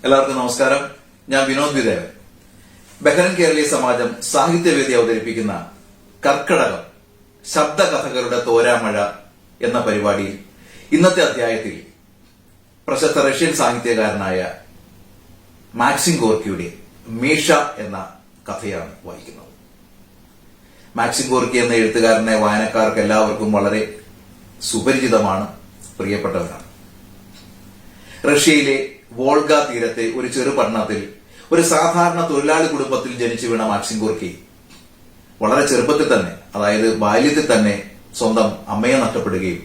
എല്ലാവർക്കും നമസ്കാരം. ഞാൻ വിനോദ് വിദേവൻ. ബഹ്റൈൻ കേരളീയ സമാജം സാഹിത്യവേദി അവതരിപ്പിക്കുന്ന കർക്കടകം ശബ്ദകഥകളുടെ തോരാമഴ എന്ന പരിപാടിയിൽ ഇന്നത്തെ അധ്യായത്തിൽ പ്രശസ്ത റഷ്യൻ സാഹിത്യകാരനായ മാക്സിം ഗോർക്കിയുടെ മീഷ എന്ന കഥയാണ് വായിക്കുന്നത്. മാക്സിം ഗോർക്കി എന്ന എഴുത്തുകാരനെ വായനക്കാർക്ക് എല്ലാവർക്കും വളരെ സുപരിചിതമാണ്, പ്രിയപ്പെട്ടവരാണ്. റഷ്യയിലെ വോൾഗ തീരത്തെ ഒരു ചെറു പട്ടണത്തിൽ ഒരു സാധാരണ തൊഴിലാളി കുടുംബത്തിൽ ജനിച്ചു വീണ മാക്സിം ഗോർക്കി വളരെ ചെറുപ്പത്തിൽ തന്നെ, അതായത് ബാല്യത്തിൽ തന്നെ സ്വന്തം അമ്മയെ നഷ്ടപ്പെടുകയും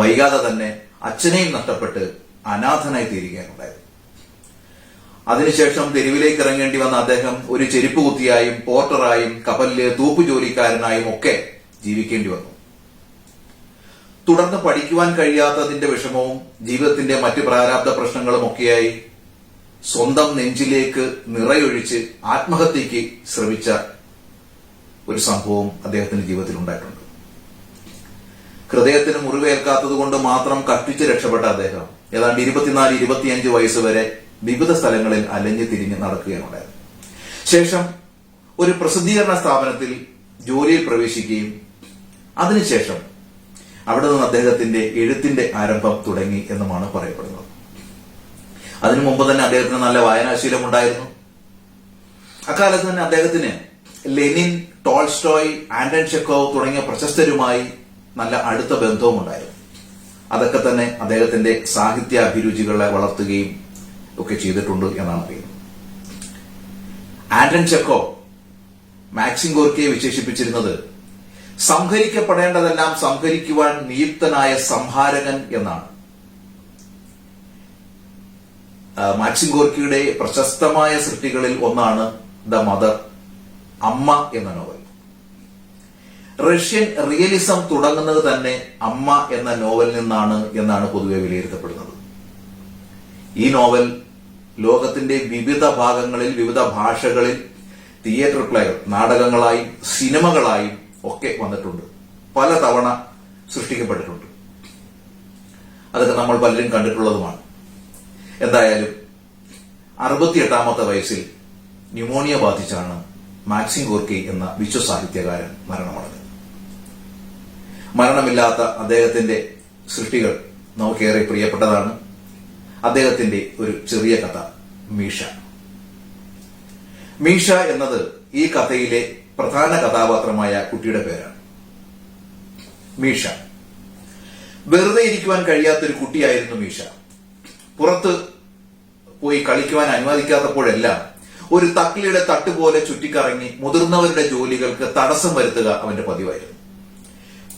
വൈകാതെ തന്നെ അച്ഛനെയും നഷ്ടപ്പെട്ട് അനാഥനായി തീരുകയാണുണ്ടായത്. അതിനുശേഷം തെരുവിലേക്ക് ഇറങ്ങേണ്ടി വന്ന അദ്ദേഹം ഒരു ചെരുപ്പ് കുത്തിയായും പോർട്ടറായും കപ്പലിലെ തൂപ്പുജോലിക്കാരനായും ഒക്കെ ജീവിക്കേണ്ടി വന്നു. തുടർന്ന് പഠിക്കുവാൻ കഴിയാത്തതിന്റെ വിഷമവും ജീവിതത്തിന്റെ മറ്റ് പ്രാരാബ്ധ പ്രശ്നങ്ങളും ഒക്കെയായി സ്വന്തം നെഞ്ചിലേക്ക് നിറയൊഴിച്ച് ആത്മഹത്യക്ക് ശ്രമിച്ച ഒരു സംഭവം അദ്ദേഹത്തിന്റെ ജീവിതത്തിൽ ഉണ്ടായിട്ടുണ്ട്. ഹൃദയത്തിന് മുറിവേൽക്കാത്തതുകൊണ്ട് മാത്രം കഷ്ടിച്ച് രക്ഷപ്പെട്ട അദ്ദേഹം ഏതാണ്ട് 24-25 വയസ്സ് വരെ വിവിധ സ്ഥലങ്ങളിൽ അലഞ്ഞു തിരിഞ്ഞ് നടക്കുകയാണുണ്ടായത്. ശേഷം ഒരു പ്രസിദ്ധീകരണ സ്ഥാപനത്തിൽ ജോലിയിൽ പ്രവേശിക്കുകയും അതിനുശേഷം അവിടെ നിന്ന് അദ്ദേഹത്തിന്റെ എഴുത്തിന്റെ ആരംഭം തുടങ്ങി എന്നുമാണ് പറയപ്പെടുന്നത്. അതിനു മുമ്പ് തന്നെ അദ്ദേഹത്തിന് നല്ല വായനാശീലം ഉണ്ടായിരുന്നു. അക്കാലത്ത് തന്നെ അദ്ദേഹത്തിന് ലെനിൻ, ടോൾസ്റ്റോയ്, ആന്റൺ ചെക്കോവ് തുടങ്ങിയ പ്രശസ്തരുമായി നല്ല അടുത്ത ബന്ധവും ഉണ്ടായിരുന്നു. അതൊക്കെ തന്നെ അദ്ദേഹത്തിന്റെ സാഹിത്യ അഭിരുചികളെ വളർത്തുകയും ഒക്കെ ചെയ്തിട്ടുണ്ട് എന്നാണ് അറിയുന്നത്. ആന്റൺ ചെക്കോവ് മാക്സിം ഗോർക്കിയെ വിശേഷിപ്പിച്ചിരുന്നത് സംഹരിക്കപ്പെടേണ്ടതെല്ലാം സംഹരിക്കുവാൻ നിയുക്തനായ സംഹാരകൻ എന്നാണ്. മാക്സിം ഗോർക്കിയുടെ പ്രശസ്തമായ സൃഷ്ടികളിൽ ഒന്നാണ് ദ മദർ, അമ്മ എന്ന നോവൽ. റഷ്യൻ റിയലിസം തുടങ്ങുന്നത് തന്നെ അമ്മ എന്ന നോവലിൽ നിന്നാണ് എന്നാണ് പൊതുവെ വിലയിരുത്തപ്പെടുന്നത്. ഈ നോവൽ ലോകത്തിന്റെ വിവിധ ഭാഗങ്ങളിൽ, വിവിധ ഭാഷകളിൽ തിയേറ്റർ പ്ലേകൾ, നാടകങ്ങളായും സിനിമകളായും ഒക്കെ വന്നിട്ടുണ്ട്. പലതവണ സൃഷ്ടിക്കപ്പെട്ടിട്ടുണ്ട്. അതൊക്കെ നമ്മൾ പലരും കണ്ടിട്ടുള്ളതുമാണ്. എന്തായാലും 68ാമത്തെ വയസ്സിൽ ന്യൂമോണിയ ബാധിച്ചാണ് മാക്സിം ഗോർക്കി എന്ന വിശ്വസാഹിത്യകാരൻ മരണമടഞ്ഞത്. മരണമില്ലാത്ത അദ്ദേഹത്തിന്റെ സൃഷ്ടികൾ നമുക്കേറെ പ്രിയപ്പെട്ടതാണ്. അദ്ദേഹത്തിന്റെ ഒരു ചെറിയ കഥ മീഷ. മീഷ എന്നത് ഈ കഥയിലെ പ്രധാന കഥാപാത്രമായ കുട്ടിയുടെ പേരാണ്. മീഷ വെറുതെ ഇരിക്കുവാൻ കഴിയാത്തൊരു കുട്ടിയായിരുന്നു മീഷ. പുറത്ത് പോയി കളിക്കുവാൻ അനുവദിക്കാത്തപ്പോഴെല്ലാം ഒരു തക്കിളിയുടെ തട്ടുപോലെ ചുറ്റിക്കറങ്ങി മുതിർന്നവരുടെ ജോലികൾക്ക് തടസ്സം വരുത്തുക അവന്റെ പതിവായിരുന്നു.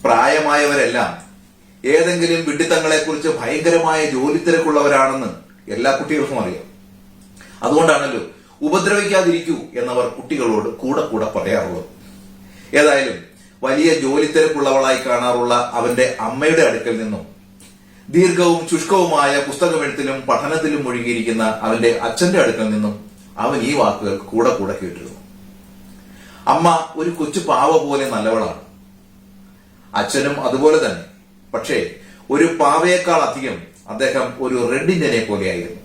പ്രായമായവരെല്ലാം ഏതെങ്കിലും വിഡ്ഢിത്തങ്ങളെക്കുറിച്ച് ഭയങ്കരമായ ജോലി തിരക്കുള്ളവരാണെന്ന് എല്ലാ കുട്ടികൾക്കും അറിയാം. അതുകൊണ്ടാണല്ലോ ഉപദ്രവിക്കാതിരിക്കൂ എന്നവർ കുട്ടികളോട് കൂടെ കൂടെ പറയാറുള്ളത്. ഏതായാലും വലിയ ജോലി തിരക്കുള്ളവളായി കാണാറുള്ള അവന്റെ അമ്മയുടെ അടുക്കൽ നിന്നും ദീർഘവും ശുഷ്കവുമായ പുസ്തകമെഴുത്തിലും പഠനത്തിലും മുഴുകിയിരിക്കുന്ന അവന്റെ അച്ഛന്റെ അടുക്കൽ നിന്നും അവൻ ഈ വാക്കുകൾ കൂടെ കൂടെ കേട്ടിരുന്നു. അമ്മ ഒരു കൊച്ചു പാവ പോലെ നല്ലവളാണ്, അച്ഛനും അതുപോലെ തന്നെ. പക്ഷേ ഒരു പാവയേക്കാൾ അധികം അദ്ദേഹം ഒരു റെഡ് ഇന്ത്യനെ പോലെയായിരുന്നു.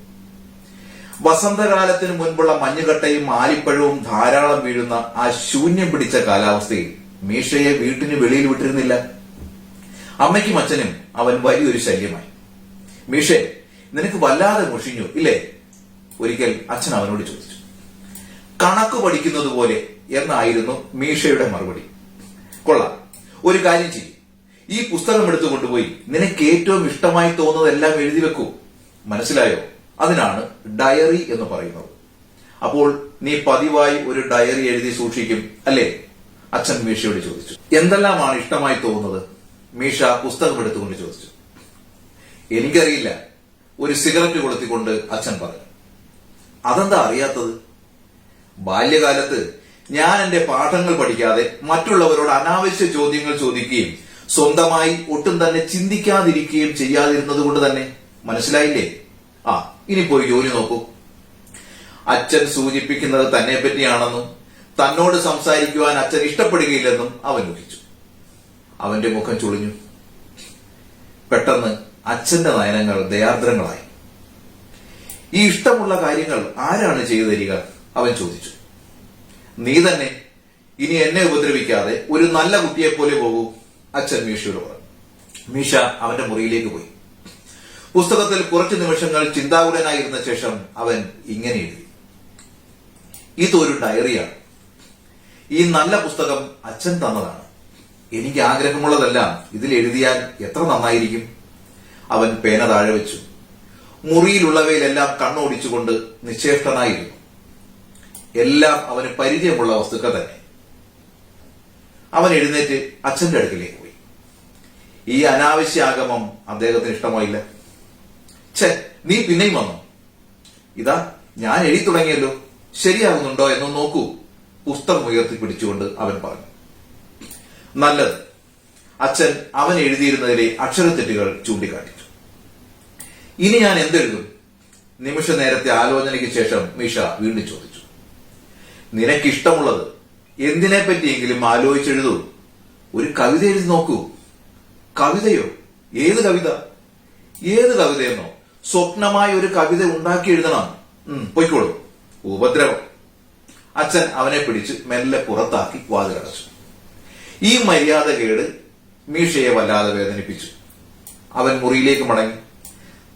വസന്തകാലത്തിന് മുൻപുള്ള മഞ്ഞുകട്ടയും ആലിപ്പഴവും ധാരാളം വീഴുന്ന ആ ശൂന്യം പിടിച്ച കാലാവസ്ഥയിൽ മീഷയെ വീട്ടിന് വെളിയിൽ വിട്ടിരുന്നില്ല. അമ്മയ്ക്കും അച്ഛനും അവൻ വലിയൊരു ശല്യമായി. മീഷെ, നിനക്ക് വല്ലാതെ മുഷിഞ്ഞു ഇല്ലേ? ഒരിക്കൽ അച്ഛൻ അവനോട് ചോദിച്ചു. കണക്ക് പഠിക്കുന്നത് പോലെ എന്നായിരുന്നു മീഷയുടെ മറുപടി. കൊള്ളാം, ഒരു കാര്യം ചെയ്യും, ഈ പുസ്തകം എടുത്തു കൊണ്ടുപോയി നിനക്ക് ഏറ്റവും ഇഷ്ടമായി തോന്നുന്നതെല്ലാം എഴുതി വെക്കൂ, മനസ്സിലായോ? അതിനാണ് ഡയറി എന്ന് പറയുന്നത്. അപ്പോൾ നീ പതിവായി ഒരു ഡയറി എഴുതി സൂക്ഷിക്കും അല്ലേ? അച്ഛൻ മീഷയോട് ചോദിച്ചു. എന്തെല്ലാമാണ് ഇഷ്ടമായി തോന്നുന്നത്? മീഷ പുസ്തകം എടുത്തുകൊണ്ട് ചോദിച്ചു. എനിക്കറിയില്ല, ഒരു സിഗരറ്റ് കൊളുത്തിക്കൊണ്ട് അച്ഛൻ പറഞ്ഞു. അതെന്താ അറിയാത്തത്? ബാല്യകാലത്ത് ഞാൻ എന്റെ പാഠങ്ങൾ പഠിക്കാതെ മറ്റുള്ളവരോട് അനാവശ്യ ചോദ്യങ്ങൾ ചോദിക്കുകയും സ്വന്തമായി ഒട്ടും തന്നെ ചിന്തിക്കാതിരിക്കുകയും ചെയ്യാതിരുന്നത് കൊണ്ട് തന്നെ. മനസ്സിലായില്ലേ? ഇനി പോയി ജോലി നോക്കൂ. അച്ഛൻ സൂചിപ്പിക്കുന്നത് തന്നെ പറ്റിയാണെന്നും തന്നോട് സംസാരിക്കുവാൻ അച്ഛൻ ഇഷ്ടപ്പെടുകയില്ലെന്നും അവൻ ഊഹിച്ചു. അവന്റെ മുഖം ചുളിഞ്ഞു. പെട്ടെന്ന് അച്ഛന്റെ നയനങ്ങൾ ദയാർദ്രങ്ങളായി. ഈ ഇഷ്ടമുള്ള കാര്യങ്ങൾ ആരാണ് ചെയ്തു തരിക? അവൻ ചോദിച്ചു. നീ തന്നെ. ഇനി എന്നെ ഉപദ്രവിക്കാതെ ഒരു നല്ല കുട്ടിയെ പോലെ പോകൂ, അച്ഛൻ മീഷയോട് പറഞ്ഞു. മീഷ അവന്റെ മുറിയിലേക്ക് പോയി. പുസ്തകത്തിൽ കുറച്ചു നിമിഷങ്ങൾ ചിന്താകുലനായിരുന്ന ശേഷം അവൻ ഇങ്ങനെ എഴുതി. ഇതൊരു ഡയറിയാണ്. ഈ നല്ല പുസ്തകം അച്ഛൻ തന്നതാണ്. എനിക്ക് ആഗ്രഹമുള്ളതെല്ലാം ഇതിൽ എഴുതിയാൽ എത്ര നന്നായിരിക്കും. അവൻ പേന താഴെ വെച്ചു. മുറിയിലുള്ളവയിലെല്ലാം കണ്ണോടിച്ചുകൊണ്ട് നിശ്ചേഷ്ടനായിരുന്നു. എല്ലാം അവന് പരിചയമുള്ള വസ്തുക്കൾ തന്നെ. അവൻ എഴുന്നേറ്റ് അച്ഛന്റെ അടുക്കിലേക്ക് പോയി. ഈ അനാവശ്യ ആഗമം അദ്ദേഹത്തിന് ഇഷ്ടമായില്ല. ഛേ, നീ പിന്നെയും വന്നു. ഇതാ ഞാൻ എഴുതി തുടങ്ങിയല്ലോ, ശരിയാകുന്നുണ്ടോ എന്ന് നോക്കൂ, പുസ്തകം ഉയർത്തി പിടിച്ചുകൊണ്ട് അവൻ പറഞ്ഞു. നല്ലത്. അച്ഛൻ അവൻ എഴുതിയിരുന്നതിലെ അക്ഷരത്തെറ്റുകൾ ചൂണ്ടിക്കാട്ടി. ഇനി ഞാൻ എന്തെഴുതും? നിമിഷ നേരത്തെ ആലോചനയ്ക്ക് ശേഷം മീഷ വീണ്ടും ചോദിച്ചു. നിനക്കിഷ്ടമുള്ളത് എന്തിനെ പറ്റിയെങ്കിലും ആലോചിച്ചെഴുതൂ. ഒരു കവിത എഴുതി നോക്കൂ. കവിതയോ? ഏത് കവിത? ഏത് കവിതയെന്നോ? സ്വപ്നമായി ഒരു കവിത ഉണ്ടാക്കി എഴുതണം. പൊയ്ക്കോളൂ. ഉപദ്രവം. അച്ഛൻ അവനെ പിടിച്ച് മെല്ലെ പുറത്താക്കി വാതിലടച്ചു. ഈ മര്യാദകേട് മീഷയെ വല്ലാതെ വേദനിപ്പിച്ചു. അവൻ മുറിയിലേക്ക് മടങ്ങി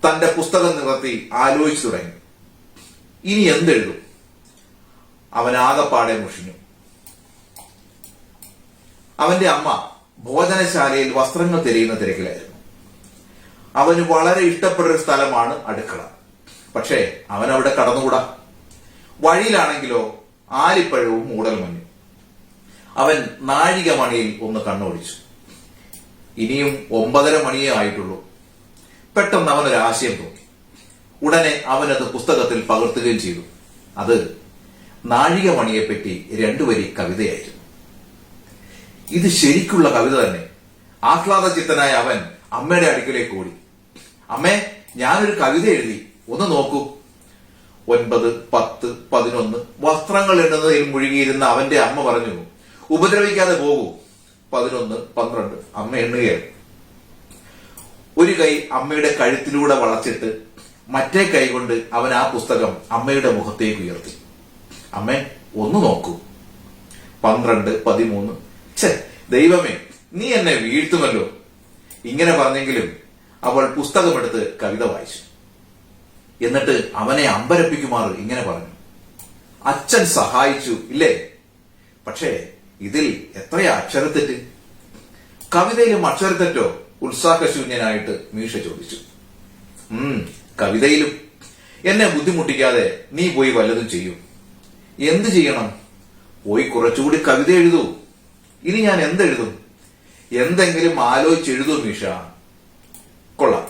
തന്റെ പുസ്തകം നിവർത്തി ആലോചിച്ചു തുടങ്ങി. ഇനി എന്തെഴുതും? അവൻ ആകപ്പാടെ മുഷിഞ്ഞു. അവന്റെ അമ്മ ഭോജനശാലയിൽ വസ്ത്രങ്ങൾ തിരയുന്ന തിരക്കിലായിരുന്നു. അവന് വളരെ ഇഷ്ടപ്പെട്ടൊരു സ്ഥലമാണ് അടുക്കള. പക്ഷേ അവൻ അവിടെ കടന്നുകൂടാ. വഴിയിലാണെങ്കിലോ ആലിപ്പഴവും മൂടൽമഞ്ഞും. അവൻ നാഴിക മണിയിൽ ഒന്ന് കണ്ണോടിച്ചു. ഇനിയും 9:30 മണിയേ ആയിട്ടുള്ളൂ. പെട്ടെന്ന് അവനൊരു ആശയം തോന്നി. ഉടനെ അവനത് പുസ്തകത്തിൽ പകർത്തുകയും ചെയ്തു. അത് നാഴിക മണിയെപ്പറ്റി 2 വരി കവിതയായിരുന്നു. ഇത് ശരിക്കുള്ള കവിത തന്നെ. ആഹ്ലാദചിത്തനായ അവൻ അമ്മയുടെ അടുക്കലേക്ക് ഓടി. അമ്മേ, ഞാനൊരു കവിത എഴുതി, ഒന്ന് നോക്കൂ. 9, 10, 11 വസ്ത്രങ്ങൾ എണ്ണുന്നതിൽ മുഴുകിയിരുന്ന അവന്റെ അമ്മ പറഞ്ഞു, ഉപദ്രവിക്കാതെ പോകൂ. 11, 12 അമ്മ എണ്ണുകയാണ്. ഒരു കൈ അമ്മയുടെ കഴുത്തിലൂടെ വളച്ചിട്ട് മറ്റേ കൈ കൊണ്ട് അവൻ ആ പുസ്തകം അമ്മയുടെ മുഖത്തേക്ക് ഉയർത്തി. അമ്മേ, ഒന്ന് നോക്കൂ. 12, 13. ഛേ, ദൈവമേ, നീ എന്നെ വീഴ്ത്തുമല്ലോ. ഇങ്ങനെ പറഞ്ഞെങ്കിലും അവൾ പുസ്തകമെടുത്ത് കവിത വായിച്ചു. എന്നിട്ട് അവനെ അമ്പരപ്പിക്കുമാർ ഇങ്ങനെ പറഞ്ഞു. അച്ഛൻ സഹായിച്ചു ഇല്ലേ? പക്ഷേ ഇതിൽ എത്രയാ അക്ഷരത്തെറ്റ്? കവിതയിലും അക്ഷരത്തെറ്റോ? ഉത്സാഹശൂന്യനായിട്ട് മീഷ ചോദിച്ചു. കവിതയിലും. എന്നെ ബുദ്ധിമുട്ടിക്കാതെ നീ പോയി വല്ലതും ചെയ്യൂ. എന്ത് ചെയ്യണം? പോയി കുറച്ചുകൂടി കവിത എഴുതൂ. ഇനി ഞാൻ എന്തെഴുതും? എന്തെങ്കിലും ആലോചിച്ചെഴുതൂ മീഷ. കൊള്ളാം.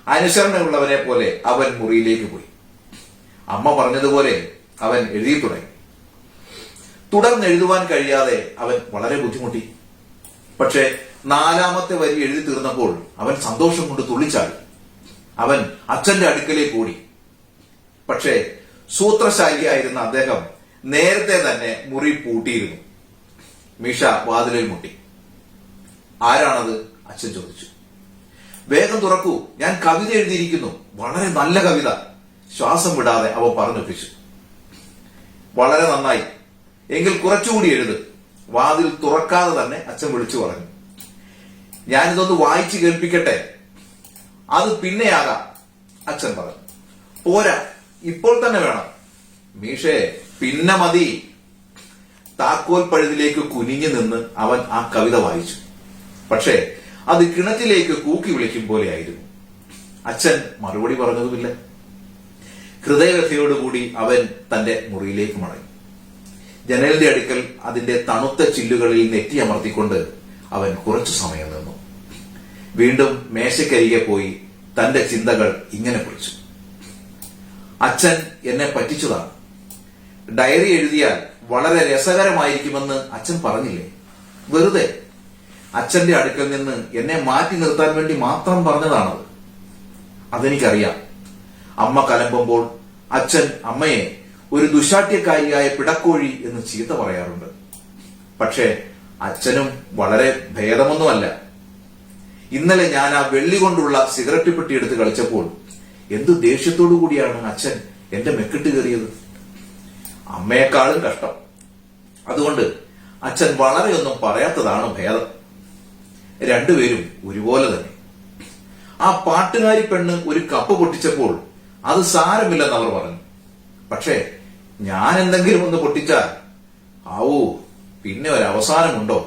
അനുസരണയുള്ളവനെ പോലെ അവൻ മുറിയിലേക്ക് പോയി. അമ്മ പറഞ്ഞതുപോലെ അവൻ എഴുതി തുടങ്ങി. തുടർന്ന് എഴുതുവാൻ കഴിയാതെ അവൻ വളരെ ബുദ്ധിമുട്ടി. പക്ഷെ 4ാമത്തെ വരി എഴുതി തീർന്നപ്പോൾ അവൻ സന്തോഷം കൊണ്ട് തുള്ളിച്ചാടി. അവൻ അച്ഛന്റെ അടുക്കലേക്ക് ഓടി. പക്ഷേ സൂത്രശാലിയായിരുന്ന അദ്ദേഹം നേരത്തെ തന്നെ മുറി പൂട്ടിയിരുന്നു. മീഷ വാതിലിൽ മുട്ടി. ആരാണത്? അച്ഛൻ ചോദിച്ചു. വേഗം തുറക്കൂ, ഞാൻ കവിത എഴുതിയിരിക്കുന്നു, വളരെ നല്ല കവിത. ശ്വാസം വിടാതെ അവൻ പറഞ്ഞൊപ്പിച്ചു. വളരെ നന്നായി, എങ്കിൽ കുറച്ചുകൂടി എഴുത്. വാതിൽ തുറക്കാതെ തന്നെ അച്ഛൻ വിളിച്ചു പറഞ്ഞു. ഞാനിതൊന്ന് വായിച്ചു കേൾപ്പിക്കട്ടെ? അത് പിന്നെയാകാം, അച്ഛൻ പറഞ്ഞു. പോരാ, ഇപ്പോൾ തന്നെ വേണം. മീഷേ, പിന്നെ മതി. താക്കോൽ പഴുതിലേക്ക് കുനിഞ്ഞു നിന്ന് അവൻ ആ കവിത വായിച്ചു. പക്ഷേ അത് കിണറ്റിലേക്ക് കൂക്കി വിളിക്കും പോലെയായിരുന്നു. അച്ഛൻ മറുപടി പറഞ്ഞതുമില്ല. ഹൃദയവ്യഥയോടുകൂടി അവൻ തന്റെ മുറിയിലേക്ക് മടങ്ങി. ജനലിന്റെ അടുക്കൽ അതിന്റെ തണുത്ത ചില്ലുകളിൽ നെറ്റിയമർത്തിക്കൊണ്ട് അവൻ കുറച്ചു സമയം നിന്നു. വീണ്ടും മേശക്കരികെ പോയി തന്റെ ചിന്തകൾ ഇങ്ങനെ കുറിച്ചു. അച്ഛൻ എന്നെ പറ്റിച്ചതാണ്. ഡയറി എഴുതിയാൽ വളരെ രസകരമായിരിക്കുമെന്ന് അച്ഛൻ പറഞ്ഞില്ലേ? വെറുതെ അച്ഛന്റെ അടുക്കൽ നിന്ന് എന്നെ മാറ്റി നിർത്താൻ വേണ്ടി മാത്രം പറഞ്ഞതാണത്. അതെനിക്കറിയാം. അമ്മ കലമ്പുമ്പോൾ അച്ഛൻ അമ്മയെ ഒരു ദുശാഠ്യക്കാരിയായ പിടക്കോഴി എന്ന് ചീത്ത പറയാറുണ്ട്. പക്ഷേ അച്ഛനും വളരെ ഭേദമൊന്നുമല്ല. ഇന്നലെ ഞാൻ ആ വെള്ളി കൊണ്ടുള്ള സിഗരറ്റ് പെട്ടി എടുത്ത് കളിച്ചപ്പോൾ എന്തു ദേഷ്യത്തോടു കൂടിയാണ് അച്ഛൻ എന്റെ മെക്കിട്ട് കയറിയത്. അമ്മയെക്കാളും കഷ്ടം. അതുകൊണ്ട് അച്ഛൻ വളരെയൊന്നും പറയാത്തതാണ് ഭേദം. രണ്ടുപേരും ഒരുപോലെ തന്നെ. ആ പാട്ടുകാരി പെണ്ണ് ഒരു കപ്പ് പൊട്ടിച്ചപ്പോൾ അത് സാരമില്ലെന്ന് അവർ പറഞ്ഞു. പക്ഷേ ഞാൻ എന്തെങ്കിലും ഒന്ന് പൊട്ടിച്ചാൽ ആവൂ, പിന്നെ ഒരവസാനമുണ്ടോ?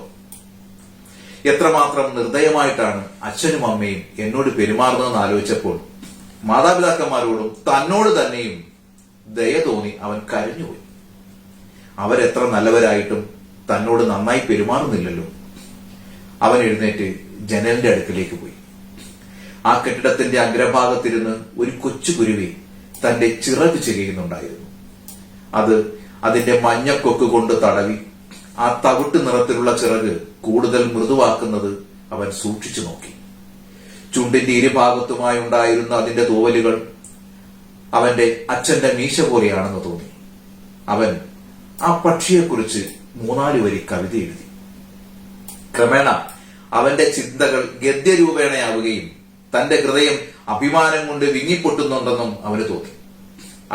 എത്രമാത്രം നിർദ്ദയമായിട്ടാണ് അച്ഛനും അമ്മയും എന്നോട് പെരുമാറുന്നതെന്ന് ആലോചിച്ചപ്പോൾ മാതാപിതാക്കന്മാരോടും തന്നോട് തന്നെയും ദയ തോന്നി അവൻ കരഞ്ഞുപോയി. അവരെത്ര നല്ലവരായിട്ടും തന്നോട് നന്നായി പെരുമാറുന്നില്ലല്ലോ. അവൻ എഴുന്നേറ്റ് ജനലിന്റെ അടുക്കിലേക്ക് പോയി. ആ കെട്ടിടത്തിന്റെ അഗ്രഭാഗത്തിരുന്ന് ഒരു കൊച്ചു കുരുവി തന്റെ ചിറക് ചെരിയുന്നുണ്ടായിരുന്നു. അത് അതിന്റെ മഞ്ഞക്കൊക്ക് കൊണ്ട് തടവി ആ തവിട്ട് നിറത്തിലുള്ള ചിറക് കൂടുതൽ മൃദുവാക്കുന്നത് അവൻ സൂക്ഷിച്ചു നോക്കി. ചുണ്ടിന്റെ ഇരുഭാഗത്തുമായി ഉണ്ടായിരുന്ന അതിന്റെ തൂവലുകൾ അവന്റെ അച്ഛന്റെ മീശ പോലെയാണെന്ന് തോന്നി. അവൻ ആ പക്ഷിയെക്കുറിച്ച് 3-4 വരി കവിത എഴുതി. ക്രമേണ അവന്റെ ചിന്തകൾ ഗദ്യരൂപേണയാവുകയും തന്റെ ഹൃദയം അഭിമാനം കൊണ്ട് വിങ്ങിപ്പൊട്ടുന്നുണ്ടെന്നും അവന് തോന്നി.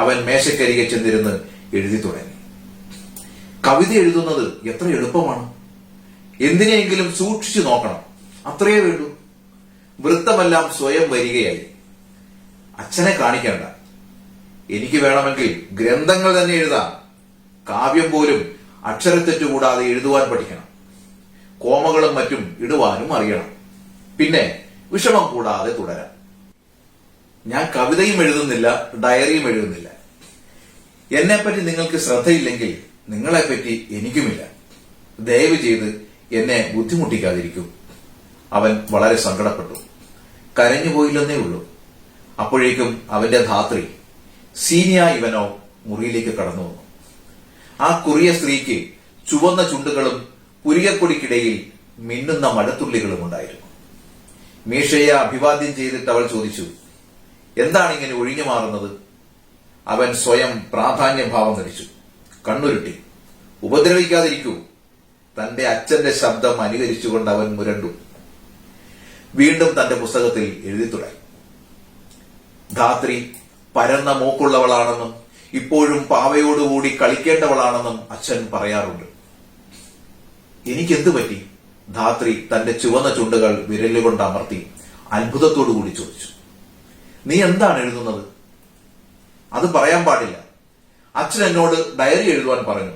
അവൻ മേശക്കരികെ ചെന്നിരുന്ന് എഴുതി തുടങ്ങി. കവിത എഴുതുന്നത് എത്ര എളുപ്പമാണ്! എന്തിനെങ്കിലും സൂക്ഷിച്ചു നോക്കണം, അത്രയേ വേണ്ടൂ. വൃത്തമെല്ലാം സ്വയം വരികയായി. അച്ഛനെ കാണിക്കേണ്ട. എനിക്ക് വേണമെങ്കിൽ ഗ്രന്ഥങ്ങൾ തന്നെ എഴുതാം. കാവ്യം പോലും അക്ഷരത്തെറ്റുകൂടാതെ എഴുതുവാൻ പഠിക്കണം. കോമകളും മറ്റും ഇടുവാനും അറിയണം. പിന്നെ വിഷമം കൂടാതെ തുടരാം. ഞാൻ കവിതയും എഴുതുന്നില്ല, ഡയറിയും എഴുതുന്നില്ല. എന്നെപ്പറ്റി നിങ്ങൾക്ക് ശ്രദ്ധയില്ലെങ്കിൽ നിങ്ങളെപ്പറ്റി എനിക്കുമില്ല. ദയവ് ചെയ്ത് എന്നെ ബുദ്ധിമുട്ടിക്കാതിരിക്കൂ. അവൻ വളരെ സങ്കടപ്പെട്ടു. കരഞ്ഞുപോയില്ലെന്നേ ഉള്ളൂ. അപ്പോഴേക്കും അവന്റെ ധാത്രി സീനിയ ഇവനോ മുറിയിലേക്ക് കടന്നു വന്നു. ആ കുറിയ സ്ത്രീക്ക് ചുവന്ന ചുണ്ടുകളും പുരികക്കൊടിക്കിടയിൽ മിന്നുന്ന മഴത്തുള്ളികളും ഉണ്ടായിരുന്നു. മീഷയെ അഭിവാദ്യം ചെയ്തിട്ട് അവൾ ചോദിച്ചു, എന്താണ് ഇങ്ങനെ ഒഴിഞ്ഞു മാറുന്നത്? അവൻ സ്വയം പ്രാധാന്യഭാവം നടിച്ചു. കണ്ണുരുട്ടി. ഉപദ്രവിക്കാതിരിക്കൂ. തന്റെ അച്ഛന്റെ ശബ്ദം അനുകരിച്ചുകൊണ്ട് അവൻ മുരണ്ടു. വീണ്ടും തന്റെ പുസ്തകത്തിൽ എഴുതി തുടങ്ങി. ധാത്രി പരന്ന മൂക്കുള്ളവളാണെന്നും ഇപ്പോഴും പാവയോടുകൂടി കളിക്കേണ്ടവളാണെന്നും അച്ഛൻ പറയാറുണ്ട്. എനിക്കെന്തു പറ്റി? ധാത്രി തന്റെ ചുവന്ന ചുണ്ടുകൾ വിരലുകൊണ്ട് അമർത്തി അത്ഭുതത്തോടുകൂടി ചോദിച്ചു. നീ എന്താണ് എഴുതുന്നത്? അത് പറയാൻ പാടില്ല. അച്ഛൻ എന്നോട് ഡയറി എഴുതുവാൻ പറഞ്ഞു.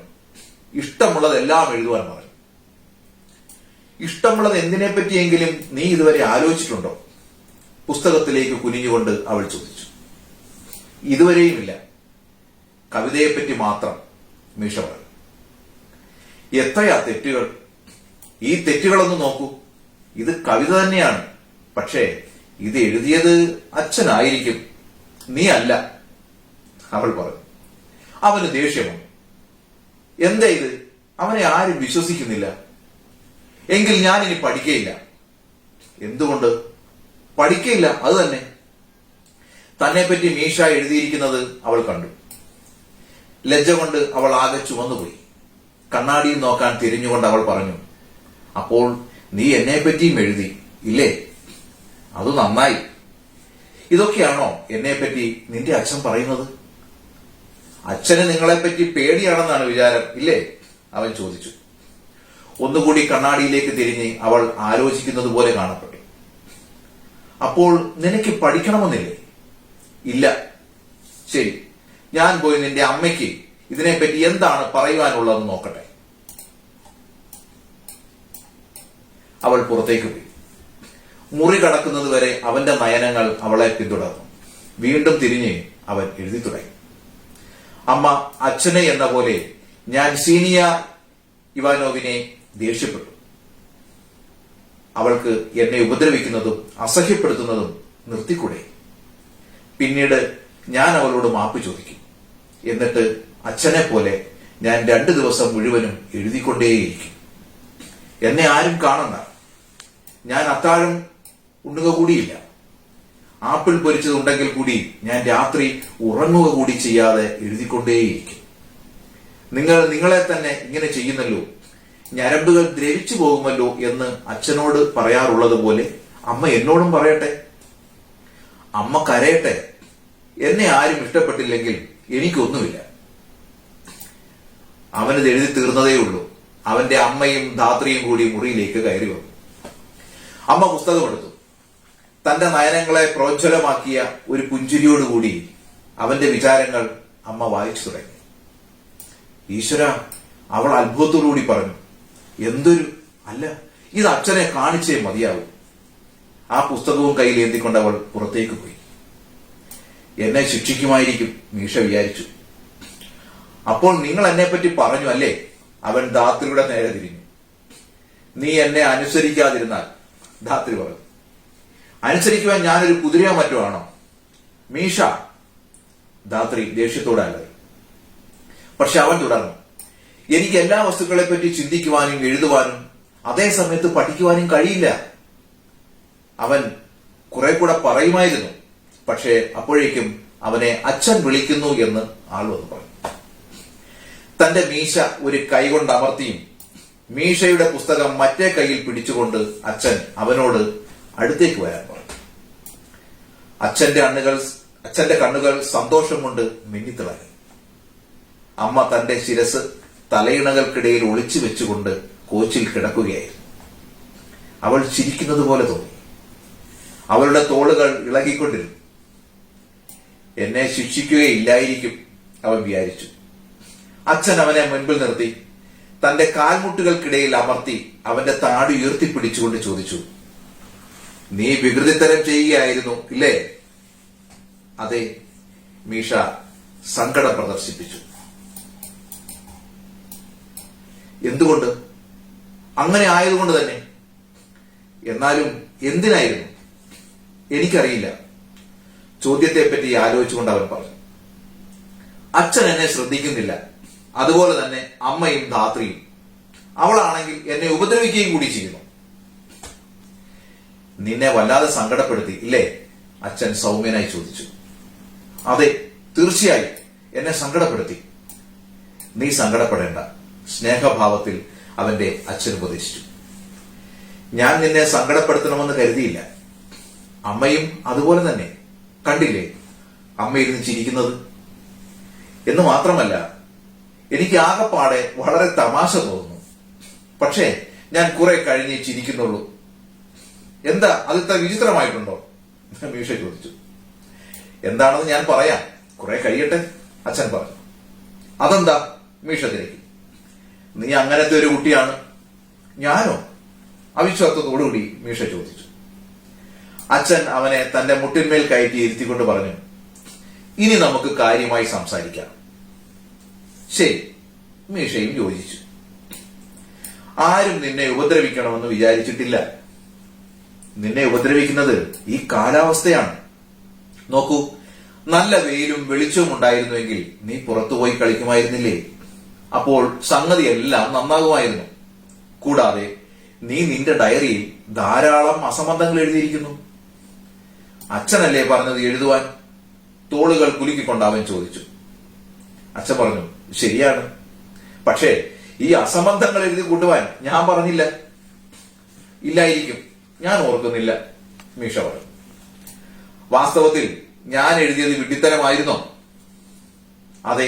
ഇഷ്ടമുള്ളതെല്ലാം എഴുതുവാൻ പറഞ്ഞു. ഇഷ്ടമുള്ളത് എന്തിനെ പറ്റിയെങ്കിലും നീ ഇതുവരെ ആലോചിച്ചിട്ടുണ്ടോ? പുസ്തകത്തിലേക്ക് കുനിഞ്ഞുകൊണ്ട് അവൾ ചോദിച്ചു. ഇതുവരെയുമില്ല. കവിതയെപ്പറ്റി മാത്രം, മീഷ പറഞ്ഞു. എത്രയാ തെറ്റുകൾ! ഈ തെറ്റുകളൊന്ന് നോക്കൂ. ഇത് കവിത തന്നെയാണ്. പക്ഷേ ഇത് എഴുതിയത് അച്ഛനായിരിക്കും, നീ അല്ല, അവൾ പറഞ്ഞു. അവന് ദേഷ്യം വന്നു. എന്താ ഇത്? അവനെ ആരും വിശ്വസിക്കുന്നില്ല. എങ്കിൽ ഞാൻ ഇനി പഠിക്കയില്ല. എന്തുകൊണ്ട് പഠിക്കയില്ല? അത് തന്നെ. തന്നെപ്പറ്റി മീഷ എഴുതിയിരിക്കുന്നത് അവൾ കണ്ടു. ലജ്ജ കൊണ്ട് അവൾ ആകെ ചുവന്നുപോയി. കണ്ണാടിയിൽ നോക്കാൻ തിരിഞ്ഞുകൊണ്ട് അവൾ പറഞ്ഞു, അപ്പോൾ നീ എന്നെപ്പറ്റിയും എഴുതി ഇല്ലേ? അത് നന്നായി. ഇതൊക്കെയാണോ എന്നെപ്പറ്റി നിന്റെ അച്ഛൻ പറയുന്നത്? അച്ഛന് നിങ്ങളെപ്പറ്റി പേടിയാണെന്നാണ് വിചാരം ഇല്ലേ? അവൻ ചോദിച്ചു. ഒന്നുകൂടി കണ്ണാടിയിലേക്ക് തിരിഞ്ഞ് അവൾ ആലോചിക്കുന്നത് പോലെ കാണപ്പെട്ടു. അപ്പോൾ നിനക്ക് പഠിക്കണമെന്നില്ലേ? ഇല്ല. ശരി, ഞാൻ പോയി നിന്റെ അമ്മയ്ക്ക് ഇതിനെപ്പറ്റി എന്താണ് പറയുവാനുള്ളതെന്ന് നോക്കട്ടെ. അവൾ പുറത്തേക്ക് പോയി. മുറി കടക്കുന്നത് വരെ അവന്റെ നയനങ്ങൾ അവളെ പിന്തുടർന്നു. വീണ്ടും തിരിഞ്ഞ് അവൻ എഴുതി തുടങ്ങി. അമ്മ അച്ഛനെ എന്ന പോലെ ഞാൻ സീനിയ ഇവാനോവിനെ ദേഷ്യപ്പെട്ടു. അവൾക്ക് എന്നെ ഉപദ്രവിക്കുന്നതും അസഹ്യപ്പെടുത്തുന്നതും നിർത്തിക്കൂടെ? പിന്നീട് ഞാൻ അവളോട് മാപ്പ് ചോദിക്കും. എന്നിട്ട് അച്ഛനെ പോലെ ഞാൻ 2 ദിവസം മുഴുവനും എഴുതിക്കൊണ്ടേയിരിക്കും. എന്നെ ആരും കാണണ്ട. ഞാൻ അത്താഴം ഉണ്ണുക കൂടിയില്ല. ആപ്പിൾ പൊരിച്ചതുണ്ടെങ്കിൽ കൂടി ഞാൻ രാത്രി ഉറങ്ങുക കൂടി ചെയ്യാതെ എഴുതിക്കൊണ്ടേയിരിക്കും. നിങ്ങളെ തന്നെ ഇങ്ങനെ ചെയ്യുന്നല്ലോ, ഞരമ്പുകൾ ദ്രവിച്ചു പോകുമല്ലോ എന്ന് അച്ഛനോട് പറയാറുള്ളത് പോലെ അമ്മ എന്നോടും പറയട്ടെ. അമ്മ കരയട്ടെ, എന്നെ ആരും ഇഷ്ടപ്പെട്ടില്ലെങ്കിൽ എനിക്കൊന്നുമില്ല. അവനത് എഴുതി തീർന്നതേ ഉള്ളൂ. അവന്റെ അമ്മയും ധാത്രിയും കൂടി മുറിയിലേക്ക് കയറി വന്നു. അമ്മ പുസ്തകം എടുത്തു. തന്റെ നയനങ്ങളെ പ്രോജ്വലമാക്കിയ ഒരു പുഞ്ചിരിയോടുകൂടി അവന്റെ വിചാരങ്ങൾ അമ്മ വായിച്ചു തുടങ്ങി. ഈശ്വര, അവൾ അത്ഭുതത്തോടുകൂടി പറഞ്ഞു, എന്തൊരു അല്ല, ഇത് അച്ഛനെ കാണിച്ചേ മതിയാവും. ആ പുസ്തകവും കയ്യിൽ ഏന്തിക്കൊണ്ട് അവൾ പുറത്തേക്ക് പോയി. എന്നെ ശിക്ഷിക്കുമായിരിക്കും മീഷ വിചാരിച്ചു. അപ്പോൾ നിങ്ങൾ എന്നെപ്പറ്റി പറഞ്ഞു അല്ലേ? അവൻ ധാത്രിയുടെ നേരെ തിരിഞ്ഞു. നീ എന്നെ അനുസരിക്കാതിരുന്നാൽ, ധാത്രി പറഞ്ഞു. അനുസരിക്കുവാൻ ഞാനൊരു കുതിരയോ മറ്റോ ആണോ? മീഷ, ധാത്രി ദേഷ്യത്തോടെ അലറി. പക്ഷെ അവൻ തുടർന്നു, എനിക്ക് എല്ലാ വസ്തുക്കളെ പറ്റി ചിന്തിക്കുവാനും എഴുതുവാനും അതേ സമയത്ത് പഠിക്കുവാനും കഴിയില്ല. അവൻ കുറെ കൂടെ പറയുമായിരുന്നു. പക്ഷേ അപ്പോഴേക്കും അവനെ അച്ഛൻ വിളിക്കുന്നു എന്ന് ആൾ വന്ന് പറഞ്ഞു. തന്റെ മീശ ഒരു കൈകൊണ്ട് അമർത്തിയും മീശയുടെ പുസ്തകം മറ്റേ കൈയിൽ പിടിച്ചുകൊണ്ട് അച്ഛൻ അവനോട് അടുത്തേക്ക് വരാൻ പറഞ്ഞു. അച്ഛന്റെ കണ്ണുകൾ സന്തോഷം കൊണ്ട് മിന്നിത്തിളങ്ങി. അമ്മ തന്റെ ശിരസ് തലയിണകൾക്കിടയിൽ ഒളിച്ചു വെച്ചുകൊണ്ട് കോച്ചിൽ കിടക്കുകയായിരുന്നു. അവൾ ചിരിക്കുന്നത് പോലെ തോന്നി. അവളുടെ തോളുകൾ ഇളകിക്കൊണ്ടിരുന്നു. എന്നെ ശിക്ഷിക്കുകയില്ലായിരിക്കും, അവൻ വിചാരിച്ചു. അച്ഛൻ അവനെ മുൻപിൽ നിർത്തി തന്റെ കാൽമുട്ടുകൾക്കിടയിൽ അമർത്തി അവന്റെ താടി ഉയർത്തിപ്പിടിച്ചുകൊണ്ട് ചോദിച്ചു, നീ വികൃതിത്തരം ചെയ്യുകയായിരുന്നു ഇല്ലേ? അതെ, മീഷ സങ്കടം പ്രദർശിപ്പിച്ചു. എന്തുകൊണ്ട്? അങ്ങനെ ആയതുകൊണ്ട് തന്നെ. എന്നാലും എന്തിനായിരുന്നു? എനിക്കറിയില്ല. ചോദ്യത്തെപ്പറ്റി ആലോചിച്ചുകൊണ്ട് അവൻ പറഞ്ഞു. അച്ഛൻ എന്നെ ശ്രദ്ധിക്കുന്നില്ല, അതുപോലെ തന്നെ അമ്മയും ധാത്രിയും. അവളാണെങ്കിൽ എന്നെ ഉപദ്രവിക്കുകയും കൂടി ചെയ്യുന്നു. നിന്നെ വല്ലാതെ സങ്കടപ്പെടുത്തി ഇല്ലേ? അച്ഛൻ സൗമ്യനായി ചോദിച്ചു. അതെ, തീർച്ചയായും എന്നെ സങ്കടപ്പെടുത്തി. നീ സങ്കടപ്പെടേണ്ട, സ്നേഹഭാവത്തിൽ അവന്റെ അച്ഛൻ ഉപദേശിച്ചു. ഞാൻ നിന്നെ സങ്കടപ്പെടുത്തണമെന്ന് കരുതിയില്ല. അമ്മയും അതുപോലെ തന്നെ. കണ്ടില്ലേ അമ്മ ഇരുന്ന് ചിരിക്കുന്നത്? എന്ന് മാത്രമല്ല, എനിക്ക് ആകെപ്പാടെ വളരെ തമാശ തോന്നുന്നു. പക്ഷേ ഞാൻ കുറെ കഴിഞ്ഞേ ചിരിക്കുന്നുള്ളൂ. എന്താ അതിത്ര വിചിത്രമായിട്ടുണ്ടോ? മീഷ ചോദിച്ചു. എന്താണെന്ന് ഞാൻ പറയാം, കുറെ കഴിയട്ടെ, അച്ഛൻ പറഞ്ഞു. അതെന്താ? മീഷ തിരക്കി. നീ അങ്ങനത്തെ ഒരു കുട്ടിയാണ്. ഞാനോ? അവിശ്വാസത്തോടുകൂടി മീഷ ചോദിച്ചു. അച്ഛൻ അവനെ തന്റെ മുട്ടിന്മേൽ കയറ്റി ഇരുത്തിക്കൊണ്ട് പറഞ്ഞു, ഇനി നമുക്ക് കാര്യമായി സംസാരിക്കാം. ശരി, മീഷയും യോജിച്ചു. ആരും നിന്നെ ഉപദ്രവിക്കണമെന്ന് വിചാരിച്ചിട്ടില്ല. നിന്നെ ഉപദ്രവിക്കുന്നത് ഈ കാലാവസ്ഥയാണ്. നോക്കൂ, നല്ല വെയിലും വെളിച്ചവും ഉണ്ടായിരുന്നുവെങ്കിൽ നീ പുറത്തുപോയി കളിക്കുമായിരുന്നില്ലേ? അപ്പോൾ സംഗതിയെല്ലാം നന്നാകുമായിരുന്നു. കൂടാതെ നീ നിന്റെ ഡയറിയിൽ ധാരാളം അസംബന്ധങ്ങൾ എഴുതിയിരിക്കുന്നു. അച്ഛനല്ലേ പറഞ്ഞത് എഴുതുവാൻ? തോളുകൾ കുലുക്കിക്കൊണ്ട് അവൻ ചോദിച്ചു. അച്ഛൻ പറഞ്ഞു, ശരിയാണ്. പക്ഷേ ഈ അസംബന്ധങ്ങൾ എഴുതി കൂട്ടുവാൻ ഞാൻ പറഞ്ഞില്ല. ഇല്ലായിരിക്കും, ഞാൻ ഓർക്കുന്നില്ല, മീഷ പറഞ്ഞു. വാസ്തവത്തിൽ ഞാൻ എഴുതിയത് വിഡ്ഢിത്തരമായിരുന്നോ? അതെ,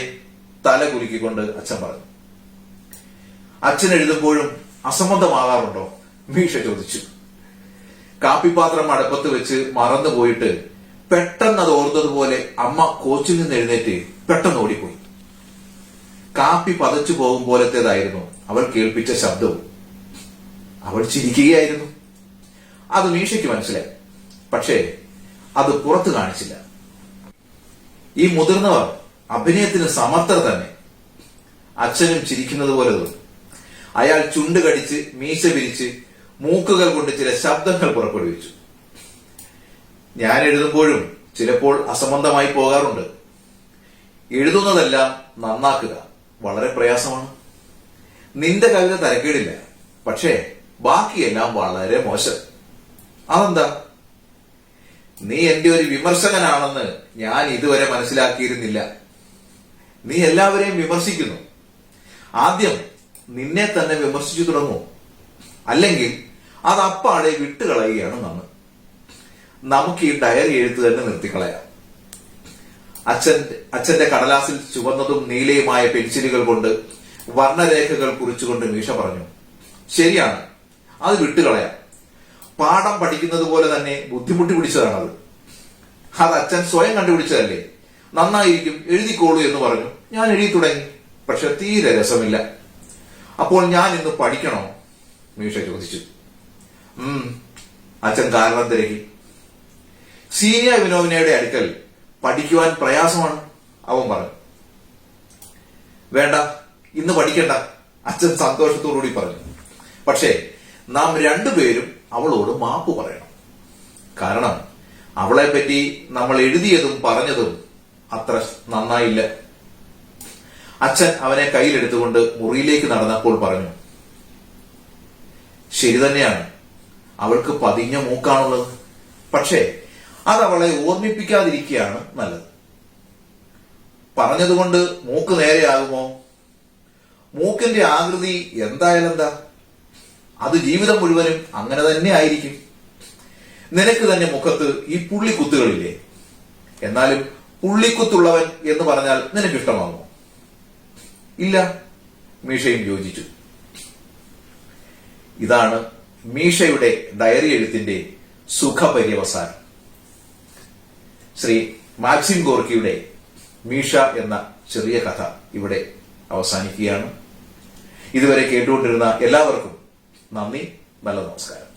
തല കുലുക്കിക്കൊണ്ട് അച്ഛൻ പറഞ്ഞു. അച്ഛൻ എഴുതുമ്പോഴും അസംബന്ധമാകാറുണ്ടോ? മീഷ ചോദിച്ചു. കാപ്പിപ്പാത്രം അടുപ്പത്ത് വെച്ച് മറന്നുപോയിട്ട് പെട്ടെന്ന് അത് ഓർത്തതുപോലെ അമ്മ കോച്ചിൽ നിന്ന് എഴുന്നേറ്റ് പെട്ടെന്ന് ഓടിപ്പോയി. കാപ്പി പതച്ചു പോകും പോലത്തേതായിരുന്നു അവൾ കേൾപ്പിച്ച ശബ്ദവും. അവൾ ചിരിക്കുകയായിരുന്നു. അത് മീഷയ്ക്ക് മനസ്സിലായി. പക്ഷേ അത് പുറത്തു കാണിച്ചില്ല. ഈ മുതിർന്നവർ അഭിനയത്തിന് സമർത്ഥർ തന്നെ. അച്ഛനും ചിരിക്കുന്നത് പോലെ തോന്നി. അയാൾ ചുണ്ട് കടിച്ച് മീശ വിരിച്ച് മൂക്കുകൾ കൊണ്ട് ചില ശബ്ദങ്ങൾ പുറപ്പെടുവിച്ചു. ഞാൻ എഴുതുമ്പോഴും ചിലപ്പോൾ അസംബന്ധമായി പോകാറുണ്ട്. എഴുതുന്നതെല്ലാം നന്നാക്കുക വളരെ പ്രയാസമാണ്. നിന്റെ കവിത തരക്കേടില്ല, പക്ഷേ ബാക്കിയെല്ലാം വളരെ മോശം. അതെന്താ? നീ എന്റെ ഒരു വിമർശകനാണെന്ന് ഞാൻ ഇതുവരെ മനസ്സിലാക്കിയിരുന്നില്ല. നീ എല്ലാവരെയും വിമർശിക്കുന്നു. ആദ്യം നിന്നെ തന്നെ വിമർശിച്ചു തുടങ്ങൂ. അല്ലെങ്കിൽ അത് അപ്പാടെ വിട്ടുകളയുകയാണ് നന്ന്. നമുക്ക് ഈ ഡയറി എഴുത്ത് തന്നെ നിർത്തിക്കളയാം. അച്ഛന്റെ കടലാസിൽ ചുവന്നതും നീലയുമായ പെൻസിലുകൾ കൊണ്ട് വർണ്ണരേഖകൾ കുറിച്ചുകൊണ്ട് മീശ പറഞ്ഞു, ശരിയാണ്, അത് വിട്ടുകളയാം. പാഠം പഠിക്കുന്നത് പോലെ തന്നെ ബുദ്ധിമുട്ടി പിടിച്ചതാണത്. അത് അച്ഛൻ സ്വയം കണ്ടുപിടിച്ചതല്ലേ, നന്നായിരിക്കും, എഴുതിക്കോളൂ എന്ന് പറഞ്ഞു. ഞാൻ എഴുതി തുടങ്ങി. പക്ഷെ തീരെ രസമില്ല. അപ്പോൾ ഞാൻ ഇന്ന് പഠിക്കണോ? മീശ ചോദിച്ചു. അച്ഛൻ കാരണം തിരക്കി. സീനിയ വിനോദിനയുടെ അടുക്കൽ പഠിക്കുവാൻ പ്രയാസമാണ്, അവൻ പറഞ്ഞു. വേണ്ട, ഇന്ന് പഠിക്കണ്ട, അച്ഛൻ സന്തോഷത്തോടുകൂടി പറഞ്ഞു. പക്ഷേ നാം രണ്ടുപേരും അവളോട് മാപ്പ് പറയണം. കാരണം അവളെ പറ്റി നമ്മൾ എഴുതിയതും പറഞ്ഞതും അത്ര നന്നായില്ല. അച്ഛൻ അവനെ കയ്യിലെടുത്തുകൊണ്ട് മുറിയിലേക്ക് നടന്നപ്പോൾ പറഞ്ഞു, ശരി തന്നെയാണ്, അവൾക്ക് പതിഞ്ഞ മൂക്കാണുള്ളത്. പക്ഷേ അതവളെ ഓർമ്മിപ്പിക്കാതിരിക്കുകയാണ് നല്ലത്. പറഞ്ഞതുകൊണ്ട് മൂക്ക് നേരെയാകുമോ? മൂക്കിന്റെ ആകൃതി എന്തായാലെന്താ, അത് ജീവിതം മുഴുവനും അങ്ങനെ തന്നെ ആയിരിക്കും. നിനക്ക് തന്നെ മുഖത്ത് ഈ പുള്ളിക്കുത്തുകളില്ലേ? എന്നാലും പുള്ളിക്കുത്തുള്ളവൻ എന്ന് പറഞ്ഞാൽ നിനക്ക് ഇഷ്ടമാകുമോ? ഇല്ല, മീശയും യോജിച്ചു. ഇതാണ് മീശയുടെ ഡയറി എഴുത്തിന്റെ സുഖപര്യവസാനം. ശ്രീ മാക്സിം ഗോർക്കിയുടെ മീശ എന്ന ചെറിയ കഥ ഇവിടെ അവസാനിക്കുകയാണ്. ഇതുവരെ കേട്ടുകൊണ്ടിരുന്ന എല്ലാവർക്കും നന്ദി, നല്ല നമസ്കാരം.